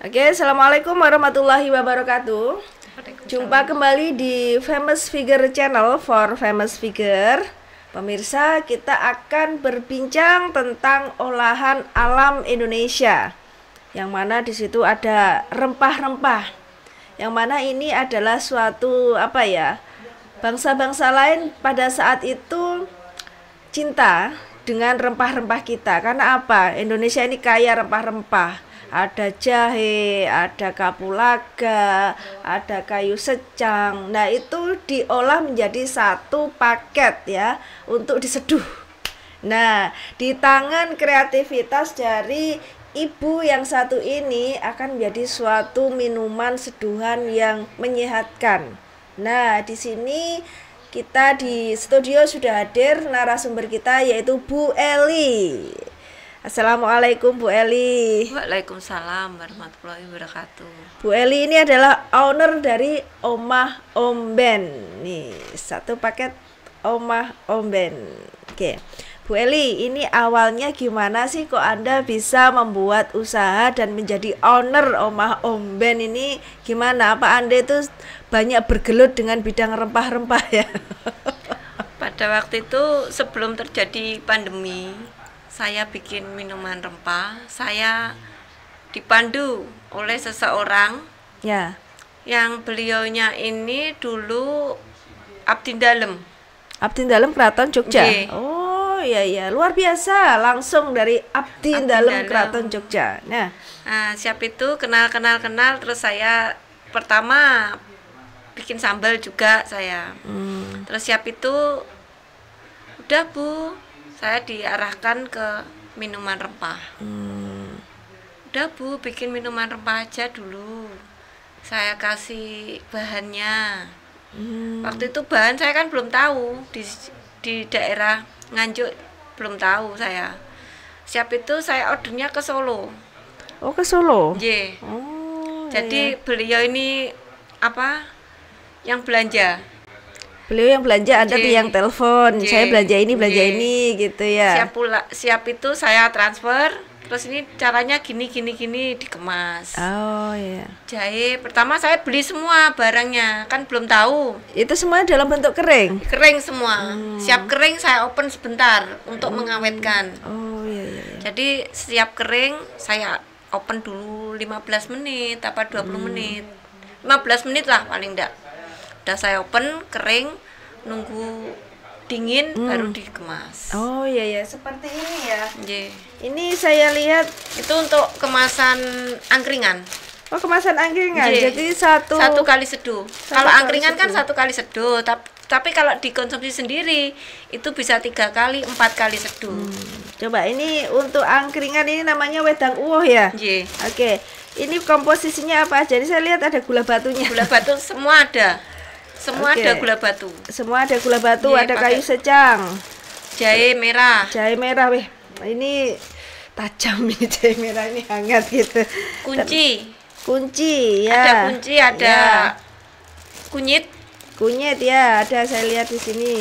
Oke, assalamualaikum warahmatullahi wabarakatuh. Jumpa kembali di Famous Figure Channel for Famous Figure. Pemirsa, kita akan berbincang tentang olahan alam Indonesia, yang mana di situ ada rempah-rempah, yang mana ini adalah suatu bangsa-bangsa lain pada saat itu cinta dengan rempah-rempah kita. Karena apa? Indonesia ini kaya rempah-rempah. Ada jahe, ada kapulaga, ada kayu secang. Nah, itu diolah menjadi satu paket ya untuk diseduh. Nah, di tangan kreativitas dari ibu yang satu ini akan menjadi suatu minuman seduhan yang menyehatkan. Nah, di sini kita di studio sudah hadir narasumber kita, yaitu Bu Eli. Assalamualaikum Bu Eli. Waalaikumsalam warahmatullahi wabarakatuh. Bu Eli ini adalah owner dari Omah Omben. Nih, satu paket Omah Omben. Oke. Bu Eli, ini awalnya gimana sih kok Anda bisa membuat usaha dan menjadi owner Omah Omben ini? Gimana? Apa Anda itu banyak bergelut dengan bidang rempah-rempah ya? Pada waktu itu sebelum terjadi pandemi, saya bikin minuman rempah. Saya dipandu oleh seseorang Ya. yang beliaunya ini dulu abdi dalem. Abdi Dalem Keraton Jogja. Nggih. Oh iya, luar biasa, langsung dari Abdi Dalem Keraton Jogja. Nah, Siap itu kenal terus saya pertama bikin sambal juga saya. Terus siap itu udah Bu, saya diarahkan ke minuman rempah. Udah Bu, bikin minuman rempah aja dulu. Saya kasih bahannya. Waktu itu bahan saya kan belum tahu, di daerah Nganjuk belum tahu saya. Siap itu saya ordernya ke Solo. oh ke Solo. Nggih. Oh. Jadi beliau ini yang belanja. Beliau yang belanja, Anda tuh yang telepon. Nggih. Saya belanja ini Nggih. gitu ya. Siap itu saya transfer. Terus ini caranya gini dikemas. Oh iya. Jahe pertama saya beli semua barangnya, kan belum tahu. Itu semua dalam bentuk kering. Kering semua. Siap kering saya open sebentar untuk mengawetkan. Oh iya. Jadi siap kering saya open dulu 15 menit apa 20 menit. 15 menit lah paling enggak. Udah saya open kering, nunggu dingin baru dikemas. Oh iya, seperti ini ya. Nggih. Ini saya lihat Itu untuk kemasan angkringan. kemasan angkringan. Nggih. Jadi satu kali seduh. Kalau kali angkringan kan seduh. 1 kali seduh, tapi kalau dikonsumsi sendiri itu bisa 3 kali, 4 kali seduh. Coba ini untuk angkringan ini namanya wedang uwoh ya. Nggih. Oke. Ini komposisinya apa aja? Jadi saya lihat ada gula batunya. Gula batu semua ada. Semua Oke. ada gula batu. Semua ada gula batu, Nggih, ada pakai kayu secang, Jahe merah, jahe merah, weh. Ini tajam ini jahe merah ini hangat gitu. Kunci ya. ada kunci, ada Ya. kunyit, Kunyit ya, ada saya lihat di sini.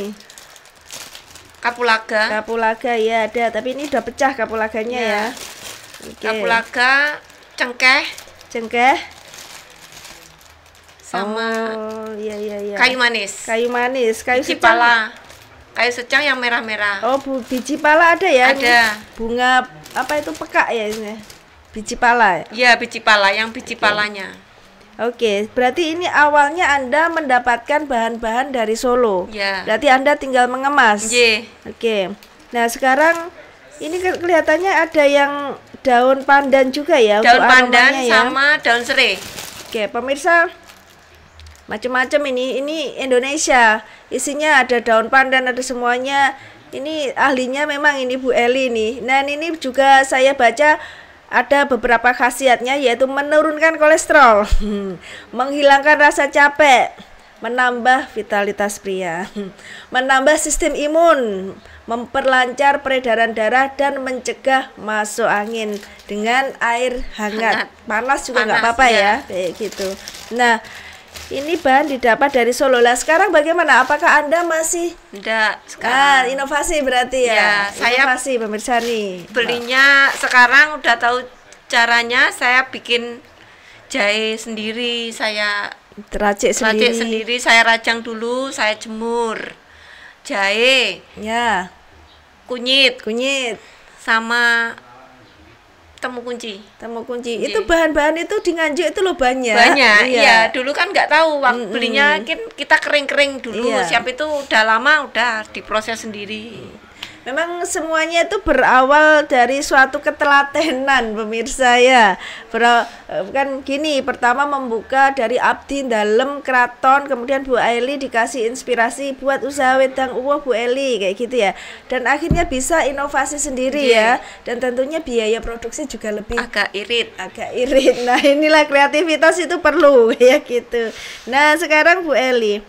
kapulaga, Kapulaga ya ada, tapi ini udah pecah kapulaganya Ya. ya. Oke. kapulaga, cengkeh, Cengkeh. sama Oh, iya. kayu manis, Kayu manis, kayu biji secang. pala, kayu secang yang merah-merah. Oh, biji pala ada ya? Ada. Bunga apa itu pekak ya ini? Biji pala ya? Iya, biji pala, yang biji palanya. Oke, berarti ini awalnya Anda mendapatkan bahan-bahan dari Solo. Ya. Berarti Anda tinggal mengemas. Nggih. Oke. Nah, sekarang ini kelihatannya ada yang daun pandan juga ya Daun untuk pandan aromanya ya. sama daun serai. Oke, pemirsa, macam-macam ini Indonesia. Isinya ada daun pandan, ada semuanya. Ini ahlinya memang ini Bu Eli nih. Nah, ini juga saya baca ada beberapa khasiatnya, yaitu menurunkan kolesterol, menghilangkan rasa capek, menambah vitalitas pria, menambah sistem imun, memperlancar peredaran darah dan mencegah masuk angin dengan air hangat. Panas juga nggak Panas, apa-apa ya, ya. kayak gitu. Nah, ini bahan didapat dari Solo. Lah sekarang bagaimana? Apakah Anda masih Enggak, sekarang inovasi berarti ya? Ya, saya inovasi pemirsa nih. belinya sekarang udah tahu caranya. Saya bikin jahe sendiri, saya Racik sendiri. saya rajang dulu, saya jemur. Jahe, Ya, kunyit, sama temu kunci. Iya. Itu bahan-bahan itu di Nganjuk itu loh banyak. Iya. Dulu kan nggak tahu, waktu belinya kita kering-kering dulu. Iya. Siap itu udah lama, udah diproses sendiri. Memang semuanya itu berawal dari suatu ketelatenan pemirsa ya. Kan gini, pertama membuka dari abdi dalam keraton, kemudian Bu Eli dikasih inspirasi buat usaha wedang uwoh Bu Eli kayak gitu ya. Dan akhirnya bisa inovasi sendiri ya. Dan tentunya biaya produksi juga lebih agak irit. Nah, inilah kreativitas itu perlu ya gitu. Nah, sekarang Bu Eli.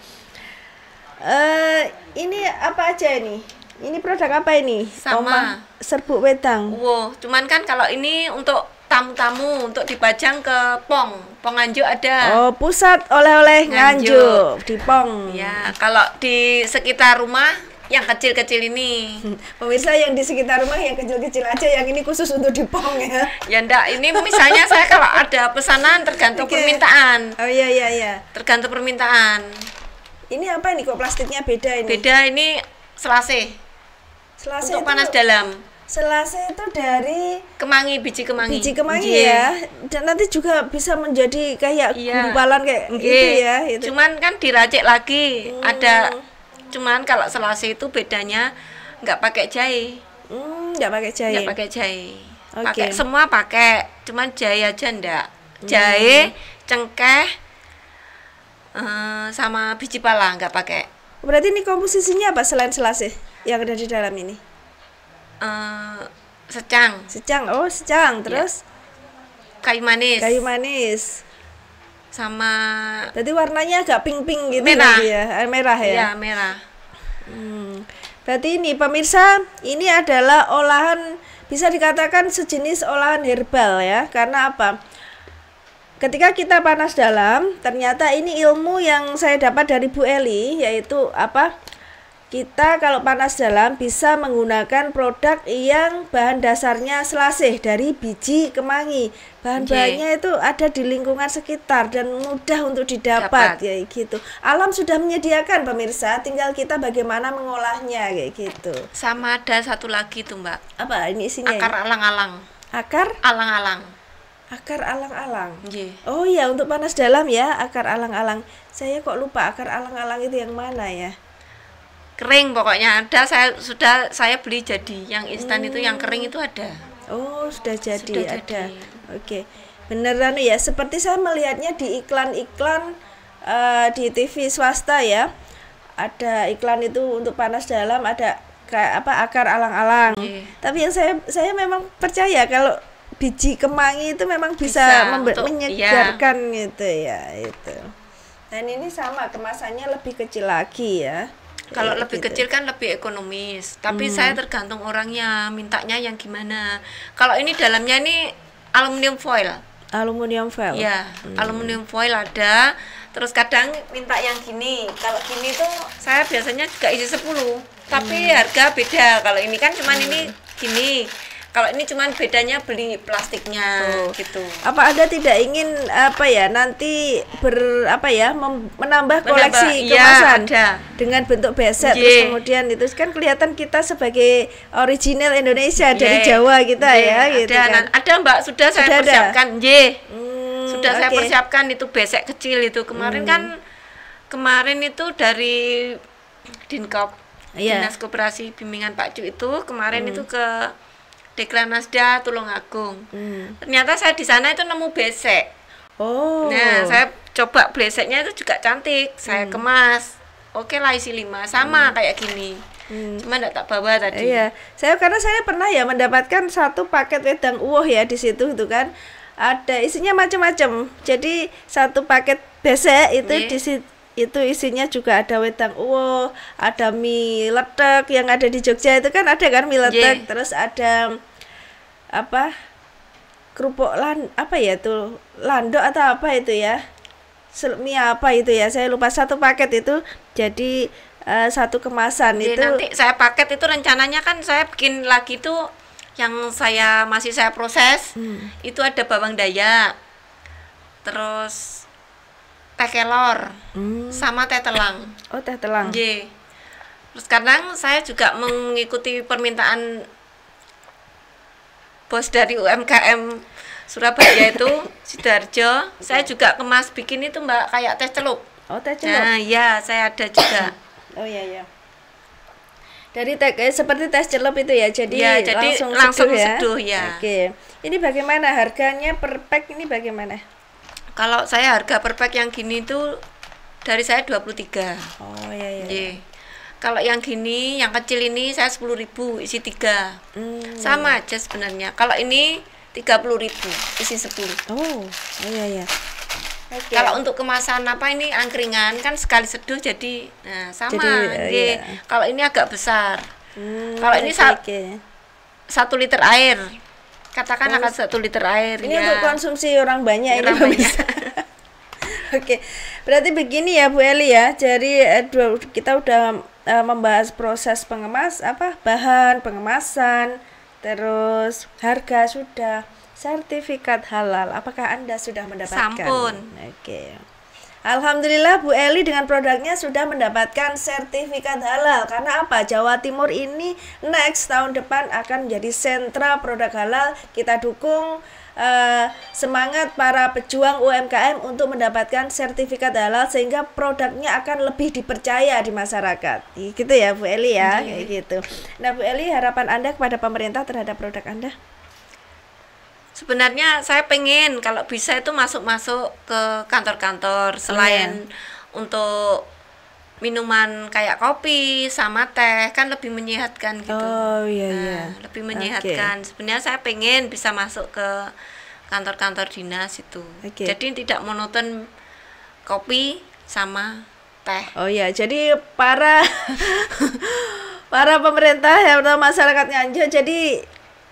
Ini apa aja ini? Ini produk apa ini? Sama serbuk wedang. Wow, cuman kan kalau ini untuk tamu-tamu, untuk dipajang ke Pong Nganjuk ada. Oh, pusat oleh-oleh Nganjuk di Pong. Ya, kalau di sekitar rumah yang kecil-kecil ini. Pemirsa yang di sekitar rumah yang kecil-kecil aja, yang ini khusus untuk di Pong ya. Ya enggak, ini misalnya saya kalau ada pesanan tergantung permintaan. Oh iya. Tergantung permintaan. Ini apa ini kok plastiknya beda ini? Beda, ini selase. Untuk panas dalam. Selase itu dari kemangi, biji kemangi. Ya. Dan nanti juga bisa menjadi kayak gumpalan kayak gitu ya. Itu. Cuman kan diracik lagi. Ada. Cuman kalau selase itu bedanya nggak pakai jahe. Nggak pakai jahe. Nggak pakai jahe. Pakai semua pakai. Cuman jahe aja enggak. Jahe, cengkeh, sama biji pala nggak pakai. Berarti ini komposisinya apa selain selase yang ada di dalam ini? Secang. Terus kayu manis. Sama. Jadi warnanya agak pink-pink gitu merah. Ya? Merah ya? Iya, merah. Berarti ini pemirsa, ini adalah olahan, bisa dikatakan sejenis olahan herbal ya. Karena apa? Ketika kita panas dalam, ternyata ini ilmu yang saya dapat dari Bu Eli, yaitu apa? Kita kalau panas dalam bisa menggunakan produk yang bahan dasarnya selasih dari biji kemangi. Bahan-bahannya itu ada di lingkungan sekitar dan mudah untuk didapat ya gitu. Alam sudah menyediakan pemirsa, tinggal kita bagaimana mengolahnya kayak gitu. Sama ada satu lagi tuh Mbak. Apa ini isinya? Akar alang-alang. Akar alang-alang. Oh iya, untuk panas dalam ya, akar alang-alang. Saya kok lupa akar alang-alang itu yang mana ya? Kering pokoknya ada, saya beli jadi yang instan itu, yang kering itu ada. Oh, sudah jadi. Oke. Beneran ya, seperti saya melihatnya di iklan-iklan di TV swasta ya. Ada iklan itu untuk panas dalam, ada kayak apa akar alang-alang. Tapi yang saya memang percaya kalau biji kemangi itu memang bisa menyegarkan gitu ya itu. Dan ini sama kemasannya lebih kecil lagi ya. Kalau lebih kecil kan lebih ekonomis. Tapi saya tergantung orangnya mintanya yang gimana. Kalau ini dalamnya ini aluminium foil. Ya, aluminium foil ada. Terus kadang minta yang gini. Kalau gini tuh saya biasanya juga isi 10. Tapi harga beda. Kalau ini kan cuman ini gini. Kalau ini cuman bedanya beli plastiknya gitu. Apa Anda tidak ingin nanti menambah koleksi kemasan dengan bentuk beset terus kemudian itu kan kelihatan kita sebagai original Indonesia dari Jawa kita ya gitu kan. Ada Mbak, sudah saya persiapkan. Sudah saya persiapkan itu besek kecil itu. Kemarin itu dari Dinkop, Dinas Koperasi Bimbingan Pak Cu itu kemarin itu ke Dekranasda Tulungagung. Ternyata saya di sana itu nemu besek. Nah, saya coba beseknya itu juga cantik. Saya kemas. Oke lah, isi 5 sama kayak gini. Cuma enggak tak bawa tadi. Iya. Karena saya pernah ya mendapatkan satu paket wedang uwoh ya di situ itu kan. Ada isinya macam-macam. Jadi satu paket besek itu di situ itu isinya juga ada wedang uwoh, ada mie letek yang ada di Jogja itu kan ada kan mie letek, terus ada kerupuk landok atau apa itu ya, mie apa itu ya, saya lupa. Satu paket itu jadi satu kemasan itu. Nanti saya paket itu rencananya kan saya bikin lagi tuh yang masih saya proses. Itu ada bawang dayak, terus teh kelor, sama teh telang. Oh, teh telang. Nggih. Terus kadang saya juga mengikuti permintaan bos dari UMKM Surabaya itu, Sidoarjo. Saya juga kemas bikin itu Mbak, kayak teh celup. Oh, teh celup. Nah, iya, saya ada juga. Oh iya. Dari teh seperti teh celup itu ya, jadi, ya, jadi langsung seduh ya. Oke. Ini bagaimana harganya per pack ini bagaimana? Kalau saya harga per pack yang gini tuh dari saya 23. Oh iya. Kalau yang gini, yang kecil ini saya 10.000 isi 3. Sama aja sebenarnya. Kalau ini 30.000 isi 10. Oh iya. Okay. Kalau untuk kemasan apa ini angkringan kan sekali seduh jadi sama. Jadi, iya. Kalau ini agak besar. Kalau ini 1 liter air. Katakan akan 1 liter air. Ini untuk konsumsi orang banyak ini bisa. Oke. Berarti begini ya Bu Eli ya. Jadi kita udah membahas proses bahan pengemasan, terus harga sudah, sertifikat halal. Apakah Anda sudah mendapatkan? Sampun. Oke. Alhamdulillah Bu Eli dengan produknya sudah mendapatkan sertifikat halal. Karena apa? Jawa Timur ini next tahun depan akan menjadi sentra produk halal. Kita dukung semangat para pejuang UMKM untuk mendapatkan sertifikat halal sehingga produknya akan lebih dipercaya di masyarakat. Gitu ya Bu Eli ya, kayak gitu. Nah Bu Eli, harapan Anda kepada pemerintah terhadap produk Anda? Sebenarnya saya pengen kalau bisa itu masuk ke kantor-kantor selain untuk minuman kayak kopi sama teh kan lebih menyehatkan gitu. Oh iya. Lebih menyehatkan. Sebenarnya saya pengen bisa masuk ke kantor-kantor dinas itu. Jadi tidak monoton kopi sama teh. Oh iya, jadi para pemerintah ya atau masyarakat Nganjuk, jadi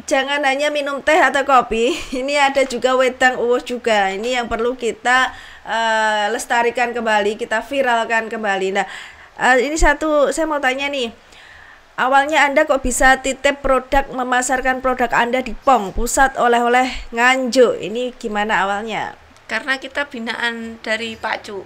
jangan hanya minum teh atau kopi, ini ada juga wedang uwuh juga. Ini yang perlu kita lestarikan kembali, kita viralkan kembali. Nah, ini satu saya mau tanya nih. Awalnya Anda kok bisa titip produk, memasarkan produk Anda di PONG, Pusat Oleh-oleh Nganjuk. Ini gimana awalnya? Karena kita binaan dari Pak Cuk.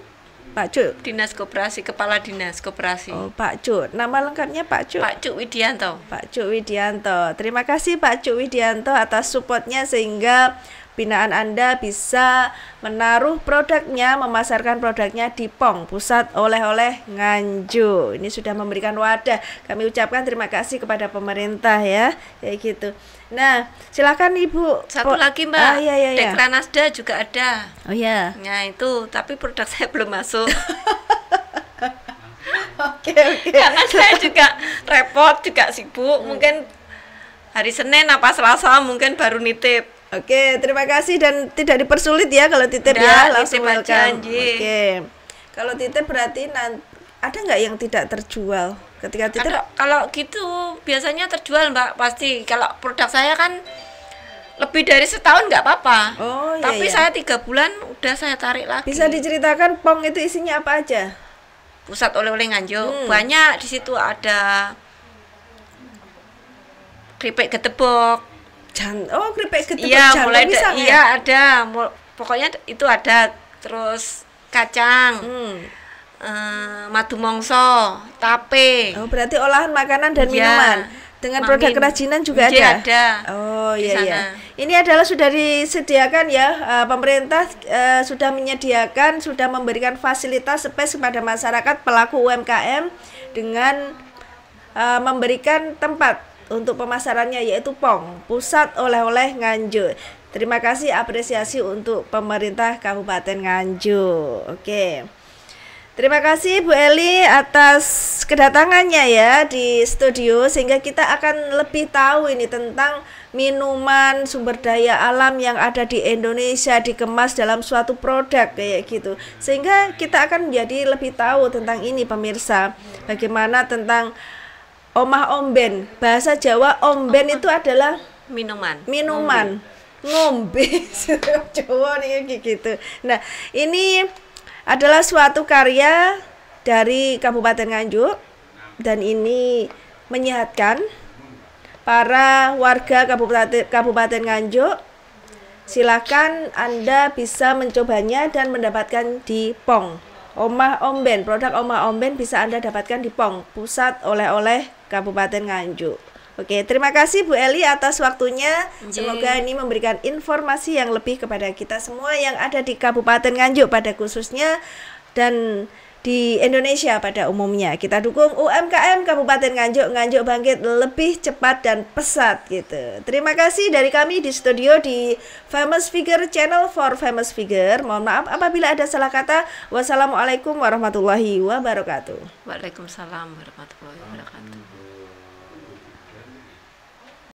Pak Cuk, Dinas Koperasi, Kepala Dinas Koperasi. Oh, Pak Cuk. Nama lengkapnya Pak Cuk? Pak Cuk Widianto. Pak Cuk Widianto. Terima kasih Pak Cuk Widianto atas supportnya sehingga binaan Anda bisa menaruh produknya, memasarkan produknya di PONG, Pusat Oleh-oleh Nganjuk. Ini sudah memberikan wadah. Kami ucapkan terima kasih kepada pemerintah ya, kayak gitu. Nah, silakan Ibu. Satu lagi Mbak, iya. Dekranasda juga ada. Oh iya. Nah itu, tapi produk saya belum masuk. Oke. Karena saya juga repot, juga sibuk. Mungkin hari Senin apa Selasa mungkin baru nitip. Oke, terima kasih dan tidak dipersulit ya kalau titip ya, langsung welcome. Oke. Kalau titip berarti ada nggak yang tidak terjual ketika titip? Kalau gitu biasanya terjual Mbak, pasti. Kalau produk saya kan lebih dari setahun nggak apa-apa. Oh iya. Tapi saya 3 bulan udah saya tarik lagi. Bisa diceritakan PONG itu isinya apa aja? Pusat Oleh-oleh Nganjuk. Banyak di situ, ada keripik getebok. Oh, keripik getebok. Iya, mulai ya? ada. Pokoknya itu ada. Terus kacang. Madu mongso, tape. Oh, berarti olahan makanan dan minuman. Dengan produk kerajinan juga ada. Oh iya. Ini adalah sudah disediakan ya, pemerintah sudah menyediakan, sudah memberikan fasilitas space kepada masyarakat pelaku UMKM dengan memberikan tempat untuk pemasarannya yaitu PONG, Pusat Oleh-oleh Nganjuk. Terima kasih, apresiasi untuk pemerintah Kabupaten Nganjuk. Oke. Terima kasih Bu Eli atas kedatangannya ya di studio sehingga kita akan lebih tahu ini tentang minuman sumber daya alam yang ada di Indonesia dikemas dalam suatu produk kayak gitu. Sehingga kita akan menjadi lebih tahu tentang ini pemirsa. Bagaimana tentang omah omben. Bahasa Jawa omben itu adalah minuman. Ngombe. Jawa nih gitu. Nah, ini adalah suatu karya dari Kabupaten Nganjuk dan ini menyehatkan para warga Kabupaten Nganjuk silakan Anda bisa mencobanya dan mendapatkan di Pong. Omah Omben, produk Omah Omben bisa Anda dapatkan di Pong, Pusat Oleh-oleh Kabupaten Nganjuk. Oke, terima kasih Bu Eli atas waktunya. Semoga ini memberikan informasi yang lebih kepada kita semua yang ada di Kabupaten Nganjuk pada khususnya dan di Indonesia pada umumnya. Kita dukung UMKM Kabupaten Nganjuk, Nganjuk bangkit lebih cepat dan pesat gitu. Terima kasih dari kami di studio di Famous Figure Channel for Famous Figure. Mohon maaf apabila ada salah kata. Wassalamualaikum warahmatullahi wabarakatuh. Waalaikumsalam warahmatullahi wabarakatuh.